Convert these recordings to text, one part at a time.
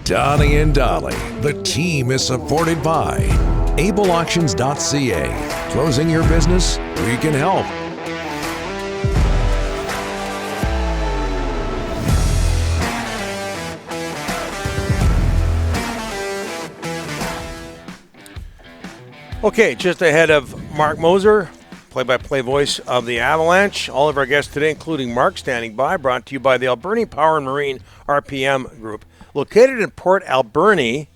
Donnie and Dolly, the team is supported by ableauctions.ca. Closing your business? We can help. Okay, just ahead of Marc Moser, play-by-play voice of the Avalanche. All of our guests today, including Marc, standing by, brought to you by the Alberni Power and Marine RPM Group. Located in Port Alberni,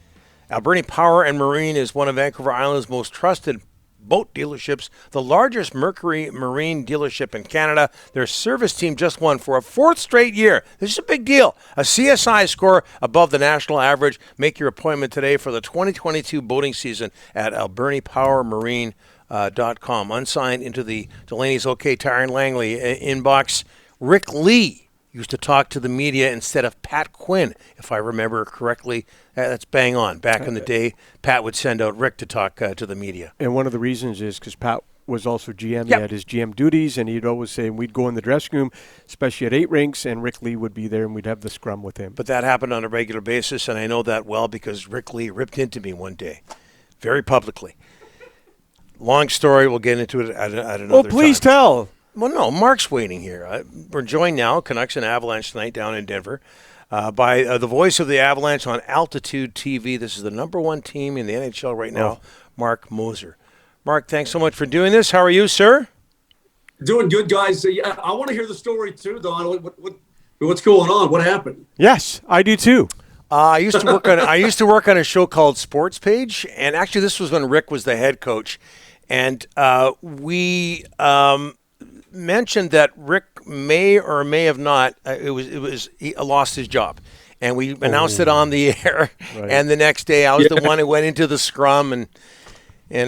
Alberni Power and Marine is one of Vancouver Island's most trusted boat dealerships, the largest Mercury Marine dealership in Canada. Their service team just won for a fourth straight year. This is a big deal. A CSI score above the national average. Make your appointment today for the 2022 boating season at albernipowermarine.com. Unsigned into the Delaney's OK Tire and Langley inbox. Rick Lee used to talk to the media instead of Pat Quinn, if I remember correctly. That's bang on. Back in the day, Pat would send out Rick to talk to the media. And one of the reasons is because Pat was also GM. He had his GM duties, and he'd always say, we'd go in the dressing room, especially at 8 rinks, and Rick Lee would be there, and we'd have the scrum with him. But that happened on a regular basis, and I know that well because Rick Lee ripped into me one day, very publicly. Long story. We'll get into it at another time. Oh, please tell. Well, no, Marc's waiting here. We're joined now, Canucks and Avalanche tonight down in Denver, by the voice of the Avalanche on Altitude TV. This is the number one team in the NHL right now, Marc Moser. Marc, thanks so much for doing this. How are you, sir? Doing good, guys. Yeah, I want to hear the story too, Don. What's going on? What happened? Yes, I do too. I used to work on a show called Sports Page, and actually this was when Rick was the head coach, and we mentioned that Rick may or may have not. He lost his job, and we announced it on the air. Right. And the next day, I was the one who went into the scrum, and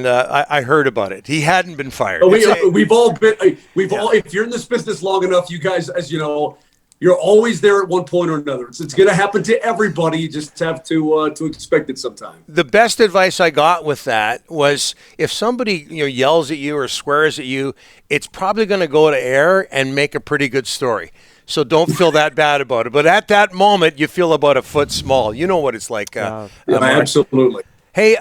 I heard about it. He hadn't been fired. We've all been. All. If you're in this business long enough, you guys, as you know, you're always there at one point or another. It's going to happen to everybody. You just have to expect it sometime. The best advice I got with that was if somebody yells at you or swears at you, it's probably going to go to air and make a pretty good story. So don't feel that bad about it. But at that moment, you feel about a foot small. You know what it's like. Absolutely. Hey,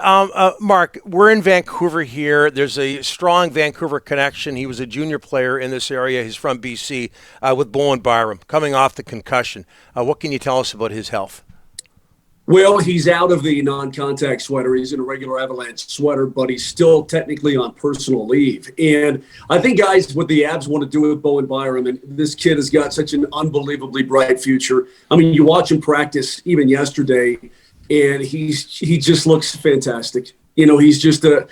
Marc, we're in Vancouver here. There's a strong Vancouver connection. He was a junior player in this area. He's from BC with Bowen Byram, coming off the concussion. What can you tell us about his health? Well, he's out of the non-contact sweater. He's in a regular Avalanche sweater, but he's still technically on personal leave. And I think, guys, what the Avs want to do with Bowen Byram, and this kid has got such an unbelievably bright future. I mean, you watch him practice even yesterday, and he just looks fantastic. He's just a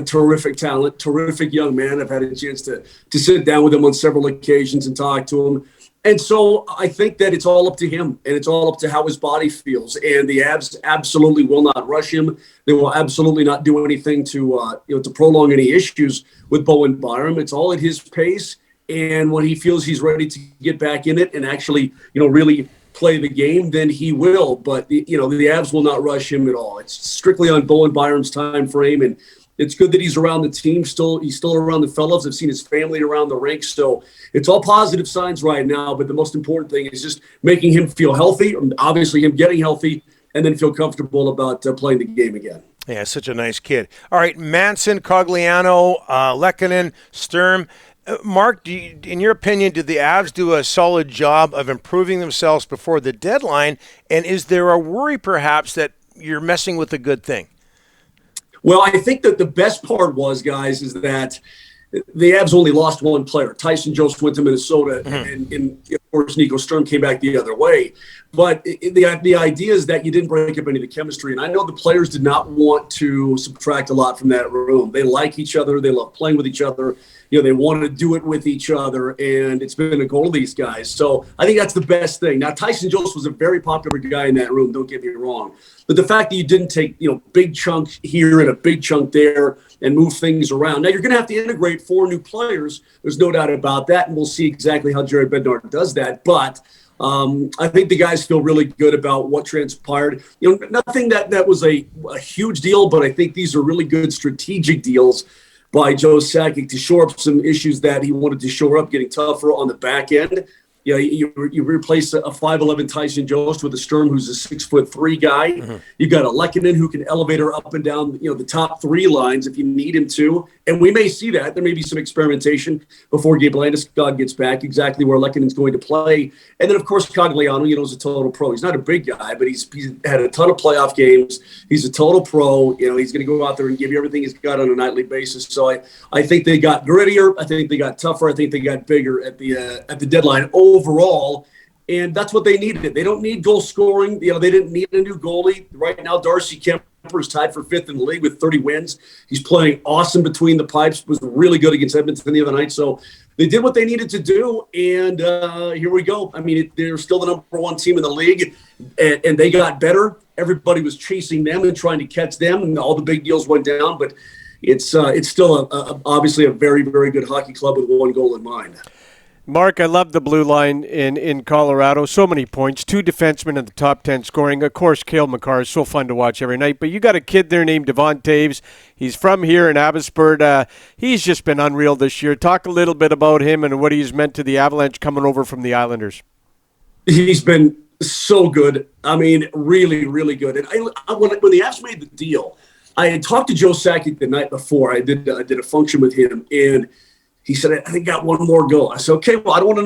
terrific talent, terrific young man. I've had a chance to sit down with him on several occasions and talk to him. And so I think that it's all up to him, and it's all up to how his body feels. And the Avs absolutely will not rush him. They will absolutely not do anything to prolong any issues with Bowen Byram. It's all at his pace, and when he feels he's ready to get back in it and actually, really play the game, then he will. But the Avs will not rush him at all. It's strictly on Bowen Byram's time frame, and it's good that he's around the team. He's still around the fellows. I've seen his family around the rink, so it's all positive signs right now. But the most important thing is just making him feel healthy, obviously him getting healthy, and then feel comfortable about playing the game again. Yeah, such a nice kid. All right, Manson, Cogliano, Lehkonen, Sturm. Marc, in your opinion, did the Avs do a solid job of improving themselves before the deadline? And is there a worry, perhaps, that you're messing with a good thing? Well, I think that the best part was, guys, is that the Avs only lost one player. Tyson Jost went to Minnesota, and of course, Nico Sturm came back the other way. But the idea is that you didn't break up any of the chemistry. And I know the players did not want to subtract a lot from that room. They like each other. They love playing with each other. They want to do it with each other, and it's been a goal of these guys. So I think that's the best thing. Now, Tyson Jost was a very popular guy in that room, don't get me wrong. But the fact that you didn't take, big chunk here and a big chunk there and move things around. Now, you're going to have to integrate 4 new players. There's no doubt about that, and we'll see exactly how Jared Bednar does that. But I think the guys feel really good about what transpired. Nothing that was a huge deal, but I think these are really good strategic deals by Joe Sakic to shore up some issues that he wanted to shore up, getting tougher on the back end. You replace a 5'11" Tyson Jost with a Sturm who's a 6'3" guy. Mm-hmm. You got a Lehkonen who can elevate her up and down, the top three lines if you need him to. And we may see that. There may be some experimentation before Gabe Landeskog gets back, exactly where Lehkonen's going to play. And then, of course, Cogliano, is a total pro. He's not a big guy, but he's had a ton of playoff games. He's a total pro. He's going to go out there and give you everything he's got on a nightly basis. So I think they got grittier. I think they got tougher. I think they got bigger at the deadline overall, and that's what they needed. They don't need goal scoring. They didn't need a new goalie. Right now, Darcy Kemper is tied for 5th in the league with 30 wins. He's playing awesome between the pipes, was really good against Edmonton the other night. So they did what they needed to do, and here we go. I mean, they're still the number one team in the league, and they got better. Everybody was chasing them and trying to catch them, and all the big deals went down, but it's still obviously a very, very good hockey club with one goal in mind. Mark, I love the blue line in Colorado. So many points. 2 defensemen in the top 10 scoring. Of course, Cale Makar is so fun to watch every night. But you got a kid there named Devon Toews. He's from here in Abbotsford. He's just been unreal this year. Talk a little bit about him and what he's meant to the Avalanche coming over from the Islanders. He's been so good. I mean, really, really good. And when the Avs made the deal, I had talked to Joe Sakic the night before. I did a function with him, and he said, I think I got one more goal. I said, okay, well, I don't want to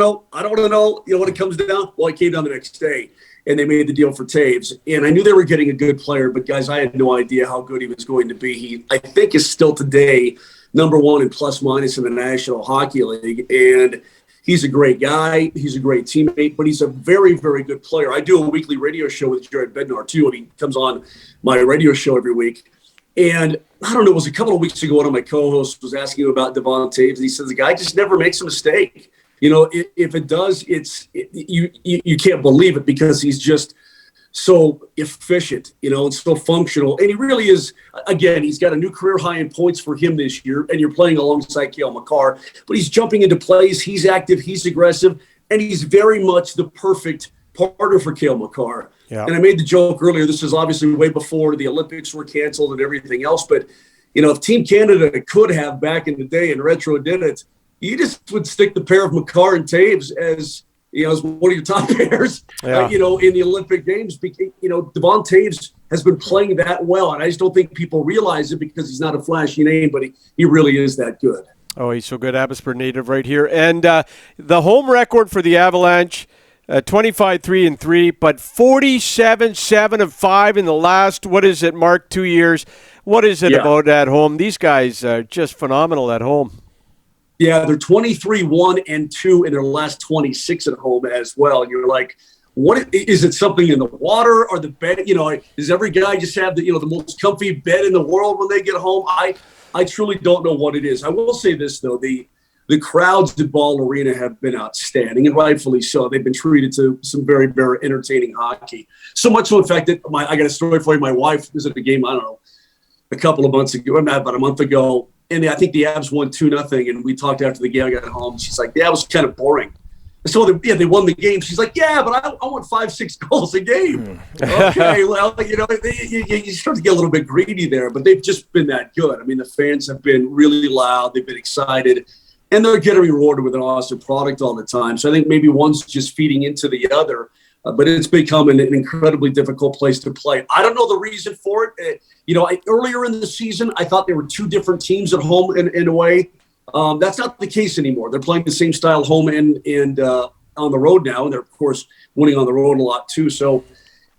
know, when it comes down. Well, I came down the next day, and they made the deal for Toews. And I knew they were getting a good player, but, guys, I had no idea how good he was going to be. He, I think, is still today number one in plus-minus in the National Hockey League. And he's a great guy. He's a great teammate, but he's a very, very good player. I do a weekly radio show with Jared Bednar, too, and he comes on my radio show every week. And I don't know, it was a couple of weeks ago, one of my co-hosts was asking him about Devon Toews, and he says the guy just never makes a mistake. If it does, you can't believe it because he's just so efficient, and so functional. And he really is, again, he's got a new career high in points for him this year, and you're playing alongside Cale Makar. But he's jumping into plays, he's active, he's aggressive, and he's very much the perfect partner for Cale Makar. Yeah. And I made the joke earlier, this is obviously way before the Olympics were canceled and everything else, but, if Team Canada could have back in the day and retro did it, you just would stick the pair of Makar and Toews as one of your top pairs, in the Olympic Games. Devon Toews has been playing that well, and I just don't think people realize it because he's not a flashy name, but he really is that good. Oh, he's so good. Abbotsford native right here. And the home record for the Avalanche, 25-3-3, but 47-7-5 in the last, Mark, 2 years. What is it about at home? These guys are just phenomenal at home. Yeah, they're 23-1-2 in their last 26 at home as well. And you're like, what is it? Something in the water or the bed? Does every guy just have the most comfy bed in the world when they get home? I truly don't know what it is. I will say this though, the crowds at Ball Arena have been outstanding, and rightfully so. They've been treated to some very, very entertaining hockey. So much so, in fact, that I got a story for you. My wife was at the game, I don't know, a couple of months ago, about a month ago, and I think the Avs won 2-0, and we talked after the game. I got home. She's like, yeah, it was kind of boring. So they won the game. She's like, yeah, but I want 5-6 goals a game. Okay, well, you start to get a little bit greedy there, but they've just been that good. I mean, the fans have been really loud. They've been excited. And they're getting rewarded with an awesome product all the time. So I think maybe one's just feeding into the other, but it's become an incredibly difficult place to play. I don't know the reason for it. Earlier in the season, I thought there were 2 different teams at home in a way. That's not the case anymore. They're playing the same style home and on the road now. And they're, of course, winning on the road a lot too. So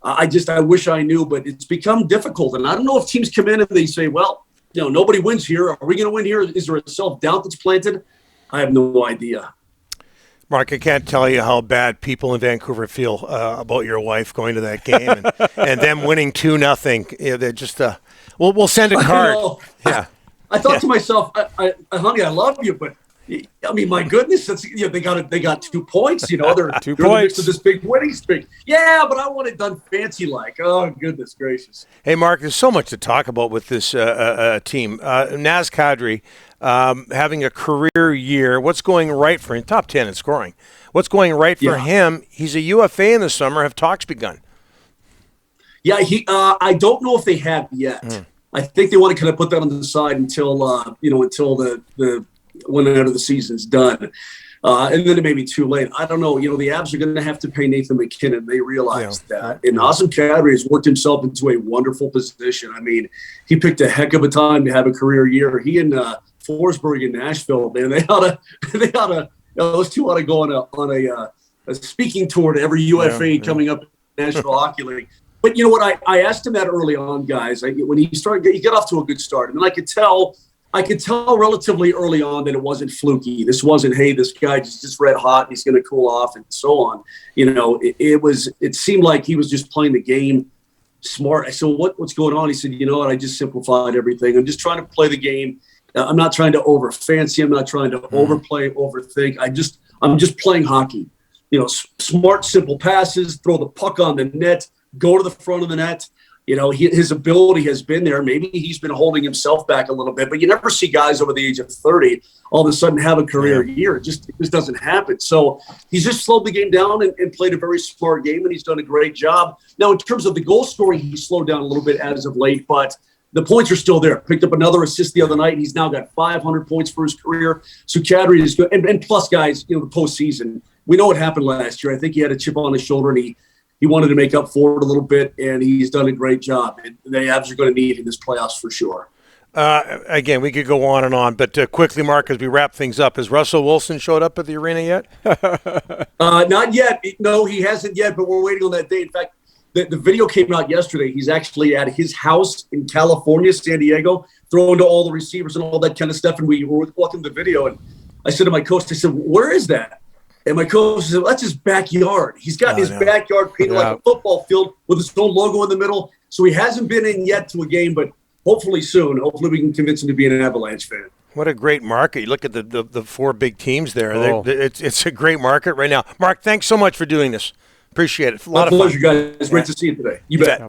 I wish I knew, but it's become difficult. And I don't know if teams come in and they say, well, nobody wins here. Are we going to win here? Is there a self-doubt that's planted? I have no idea. Mark, I can't tell you how bad people in Vancouver feel about your wife going to that game and them winning 2-0. Yeah, they're just we'll send a card. Yeah. I thought to myself, honey, I love you, but I mean, my goodness, they got 2 points. They're 2 points. In the midst of this big winning streak. Yeah, but I want it done fancy like. Oh, goodness gracious. Hey, Mark, there's so much to talk about with this team. Nazem Kadri having a career year. What's going right for him? Top 10 in scoring. What's going right for him? He's a UFA in the summer. Have talks begun? Yeah, I don't know if they have yet. I think they want to kind of put that on the side until the whenever the season's done. And then it may be too late. I don't know. The Avs are going to have to pay Nathan McKinnon. They realize that. And Nazem Kadri has worked himself into a wonderful position. I mean, he picked a heck of a time to have a career year. He and Forsberg in Nashville, man, they ought to, those two ought to go on a speaking tour to every UFA coming up in the National Hockey League. But you know what? I asked him that early on, guys. When he got off to a good start, and I could tell relatively early on that it wasn't fluky. This wasn't, hey, this guy just red hot and he's going to cool off and so on. It seemed like he was just playing the game smart. I said, what's going on? He said, you know what? I just simplified everything. I'm just trying to play the game. I'm not trying to over fancy. I'm not trying to overplay, overthink. I'm just playing hockey. Smart, simple passes, throw the puck on the net, go to the front of the net. His ability has been there. Maybe he's been holding himself back a little bit, but you never see guys over the age of 30 all of a sudden have a career year. It just doesn't happen. So he's just slowed the game down and played a very smart game, and he's done a great job. Now, in terms of the goal scoring, he's slowed down a little bit as of late, but the points are still there. Picked up another assist the other night, and he's now got 500 points for his career. So Kadri is good. And plus, guys, the postseason, we know what happened last year. I think he had a chip on his shoulder, and he wanted to make up for it a little bit, and he's done a great job. And the Avs are going to need him in this playoffs for sure. Again, we could go on, but quickly, Mark, as we wrap things up, has Russell Wilson showed up at the arena yet? Not yet. No, he hasn't yet, but we're waiting on that day. In fact, the video came out yesterday. He's actually at his house in California, San Diego, throwing to all the receivers and all that kind of stuff. And we were watching the video, and I said to my coach, I said, where is that? And my coach said, well, that's his backyard. He's got his backyard painted like a football field with his own logo in the middle. So he hasn't been in yet to a game, but hopefully soon. Hopefully we can convince him to be an Avalanche fan. What a great market. You look at the four big teams there. It's a great market right now. Mark, thanks so much for doing this. Appreciate it. A lot of fun. Pleasure, guys. It's great to see you today. You bet.